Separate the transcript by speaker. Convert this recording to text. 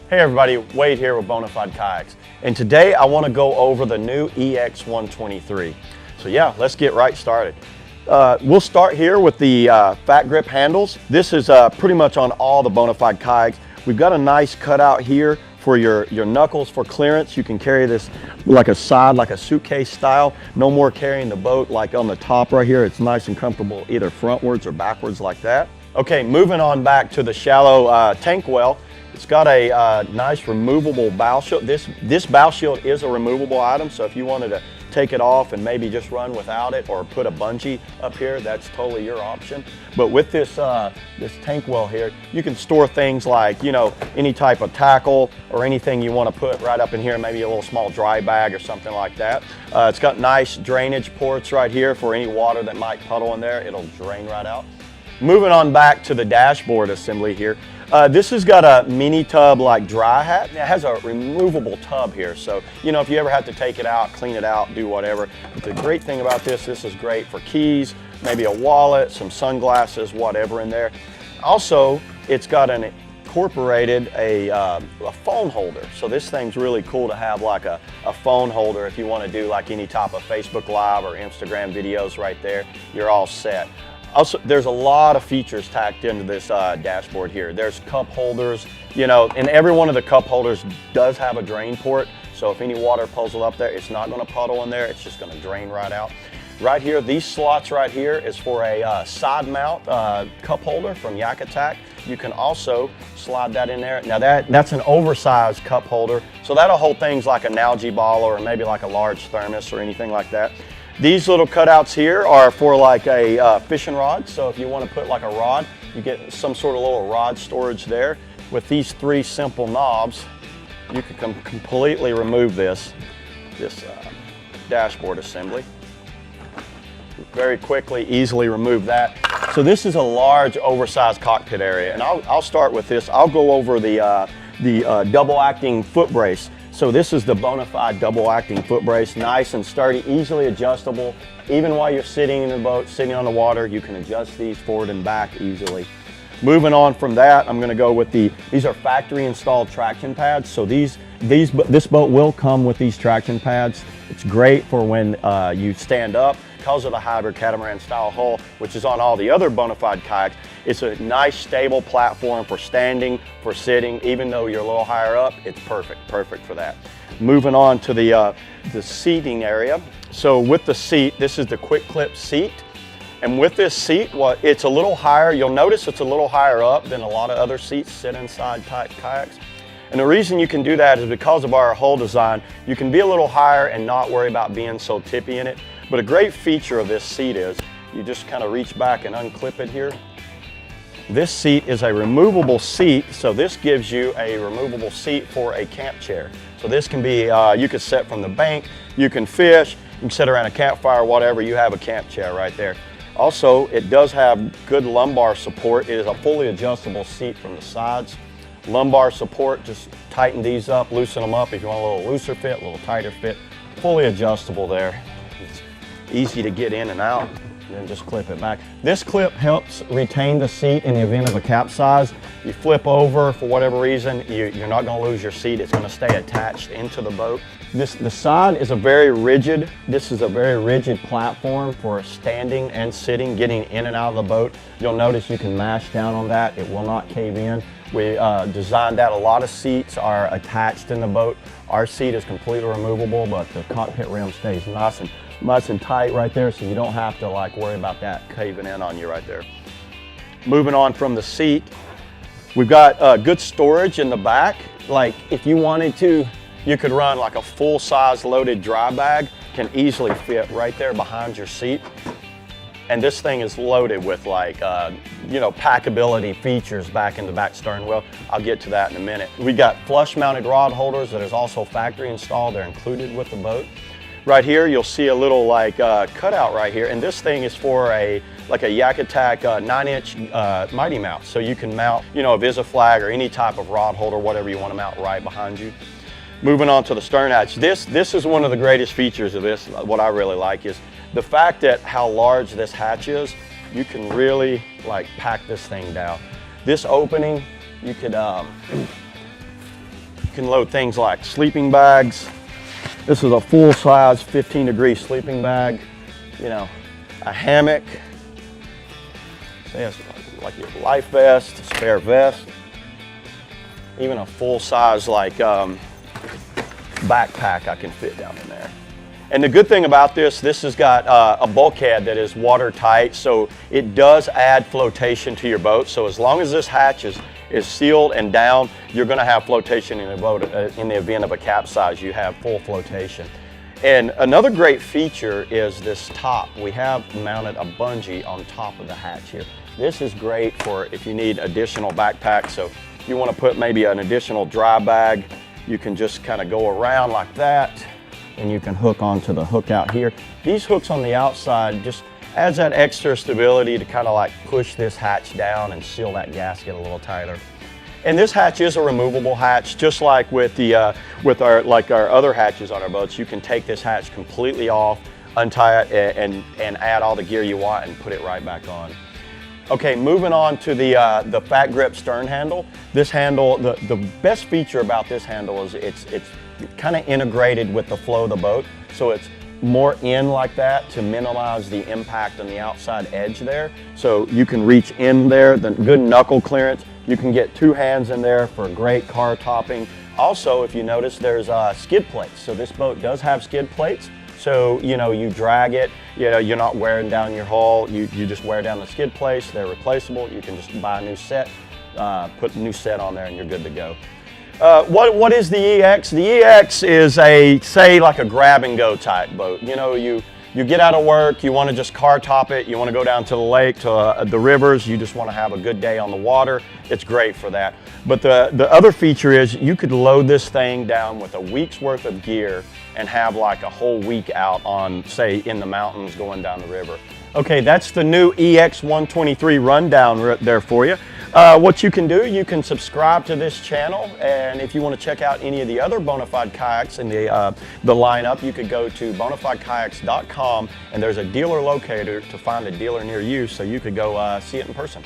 Speaker 1: Hey everybody, Wade here with Bonafide Kayaks, and today I want to go over the new EX123. So yeah, let's get right started. We'll start here with the fat grip handles. This is pretty much on all the Bonafide Kayaks. We've got a nice cutout here for your knuckles for clearance. You can carry this like a side, like a suitcase style. No more carrying the boat like on the top right here. It's nice and comfortable either frontwards or backwards like that. Okay, moving on back to the shallow tank well. It's got a nice removable bow shield. This bow shield is a removable item, so if you wanted to take it off and maybe just run without it or put a bungee up here, that's totally your option. But with this this tank well here, you can store things like, you know, any type of tackle or anything you want to put right up in here, maybe a little small dry bag or something like that. It's got nice drainage ports right here for any water that might puddle in there. It'll drain right out. Moving on back to the dashboard assembly here. This has got a mini tub like dry hat. It has a removable tub here, so you know, if you ever have to take it out, clean it out, do whatever. But the great thing about this is great for keys, maybe a wallet, some sunglasses, whatever in there. Also, it's got an incorporated a phone holder. So this thing's really cool to have, like a phone holder if you want to do like any type of Facebook Live or Instagram videos right there. You're all set. Also, there's a lot of features tacked into this dashboard here. There's cup holders, you know, and every one of the cup holders does have a drain port. So if any water puzzles up there, it's not going to puddle in there. It's just going to drain right out. Right here, these slots right here is for a side mount cup holder from Yak Attack. You can also slide that in there. Now that's an oversized cup holder. So that'll hold things like an algae ball or maybe like a large thermos or anything like that. These little cutouts here are for like a fishing rod. So if you want to put like a rod, you get some sort of little rod storage there. With these three simple knobs, you can completely remove this dashboard assembly. Very quickly, easily remove that. So this is a large, oversized cockpit area, and I'll start with this. I'll go over the double acting foot brace. So this is the Bonafide double acting foot brace, nice and sturdy, easily adjustable. Even while you're sitting in the boat, sitting on the water, you can adjust these forward and back easily. Moving on from that, I'm gonna go with these are factory installed traction pads. So this boat will come with these traction pads. It's great for when you stand up. Because of the hybrid catamaran style hull, which is on all the other Bonafide kayaks, it's a nice stable platform for standing, for sitting. Even though you're a little higher up, it's perfect for that. Moving on to the seating area. So with the seat, this is the quick clip seat. And with this seat, it's a little higher. You'll notice it's a little higher up than a lot of other seats sit inside type kayaks. And the reason you can do that is because of our hull design. You can be a little higher and not worry about being so tippy in it. But a great feature of this seat is you just kind of reach back and unclip it here. This seat is a removable seat, so this gives you a removable seat for a camp chair. So this can be, you could sit from the bank, you can fish, you can sit around a campfire, whatever, you have a camp chair right there. Also, it does have good lumbar support. It is a fully adjustable seat from the sides. Lumbar support, just tighten these up, loosen them up if you want a little looser fit, a little tighter fit. Fully adjustable there. It's easy to get in and out, and then just clip it back. This clip helps retain the seat in the event of a capsize. You flip over for whatever reason, you're not going to lose your seat. It's going to stay attached into the boat. The side is this is a very rigid platform for standing and sitting, getting in and out of the boat. You'll notice you can mash down on that. It will not cave in. We designed that. A lot of seats are attached in the boat. Our seat is completely removable, but the cockpit rim stays nice and tight right there, so you don't have to like worry about that caving in on you right there. Moving on from the seat, we've got good storage in the back. Like if you wanted to, you could run like a full-size loaded dry bag, can easily fit right there behind your seat. And this thing is loaded with like, you know, packability features back in the back stern wheel. I'll get to that in a minute. We got flush mounted rod holders that is also factory installed. They're included with the boat. Right here, you'll see a little like cutout right here. And this thing is for like a Yak Attack 9-inch Mighty Mount. So you can mount, you know, a Visa-Flag or any type of rod holder, whatever you want to mount right behind you. Moving on to the stern hatch. This is one of the greatest features of this. What I really like is the fact that how large this hatch is. You can really like pack this thing down. This opening, you could can load things like sleeping bags. This is a full-size 15-degree sleeping bag. You know, a hammock. Say it's like your life vest, a spare vest. Even a full-size like backpack I can fit down in there. And the good thing about this has got a bulkhead that is watertight, so it does add flotation to your boat. So as long as this hatch is sealed and down, you're going to have flotation in the boat. In the event of a capsize, you have full flotation. And another great feature is this top. We have mounted a bungee on top of the hatch here. This is great for if you need additional backpacks. So if you want to put maybe an additional dry bag, you can just kind of go around like that, and you can hook onto the hook out here. These hooks on the outside just adds that extra stability to kind of like push this hatch down and seal that gasket a little tighter. And this hatch is a removable hatch, just like with the our other hatches on our boats. You can take this hatch completely off, untie it, and add all the gear you want and put it right back on. Okay, moving on to the Fat Grip stern handle. This handle, the best feature about this handle is it's kind of integrated with the flow of the boat, so it's more in like that to minimize the impact on the outside edge there. So you can reach in there, the good knuckle clearance. You can get 2 hands in there for great car topping. Also, if you notice, there's skid plates. So this boat does have skid plates. So, you know, you drag it, you know, you're not wearing down your hull. You just wear down the skid plates. They're replaceable. You can just buy a new set, put a new set on there, and you're good to go. What is the EX? The EX is say like a grab and go type boat. You know, you get out of work, you want to just car top it, you want to go down to the lake, to the rivers, you just want to have a good day on the water. It's great for that. But the other feature is you could load this thing down with a week's worth of gear and have like a whole week out on, say, in the mountains going down the river. Okay, that's the new EX123 rundown there for you. What you can do, you can subscribe to this channel, and if you want to check out any of the other Bonafide kayaks in the lineup, you could go to bonafidekayaks.com, and there's a dealer locator to find a dealer near you, so you could go see it in person.